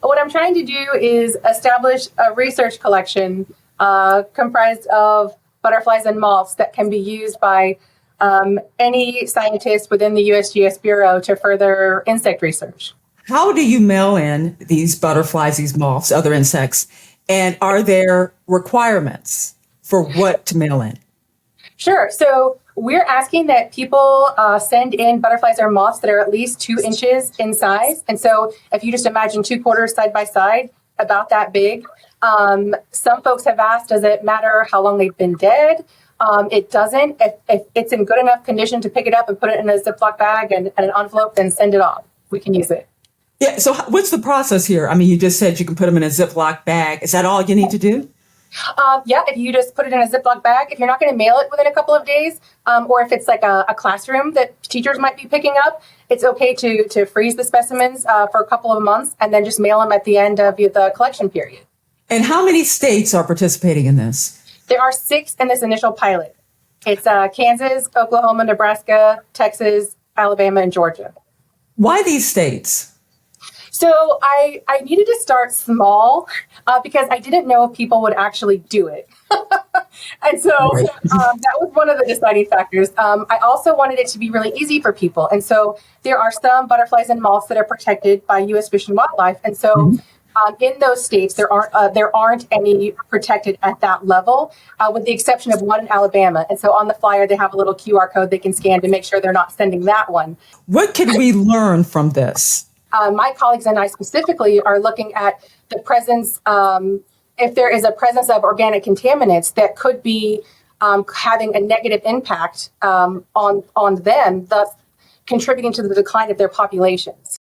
What I'm trying to do is establish a research collection comprised of butterflies and moths that can be used by any scientist within the USGS Bureau to further insect research. How do you mail in these butterflies, these moths, other insects? And are there requirements for what to mail in? Sure. So we're asking that people send in butterflies or moths that are at least 2 inches in size. And so if you just imagine 2 quarters side by side, about that big. Some folks have asked, does it matter how long they've been dead? It doesn't. If it's in good enough condition to pick it up and put it in a Ziploc bag and an envelope, then send it off. We can use it. Yeah. So what's the process here? I mean, you just said you can put them in a Ziploc bag. Is that all you need to do? Yeah, if you just put it in a Ziploc bag, if you're not going to mail it within a couple of days, or if it's like a classroom that teachers might be picking up, it's okay to freeze the specimens for a couple of months and then just mail them at the end of the collection period. And how many states are participating in this? There are 6 in this initial pilot. It's Kansas, Oklahoma, Nebraska, Texas, Alabama, and Georgia. Why these states? So I needed to start small because I didn't know if people would actually do it. And so that was one of the deciding factors. I also wanted it to be really easy for people. And so there are some butterflies and moths that are protected by U.S. Fish and Wildlife. And so in those states, there aren't any protected at that level, with the exception of one in Alabama. And so on the flyer, they have a little QR code they can scan to make sure they're not sending that one. What can we learn from this? My colleagues and I specifically are looking at the presence, if there is a presence of organic contaminants that could be having a negative impact on them, thus contributing to the decline of their populations.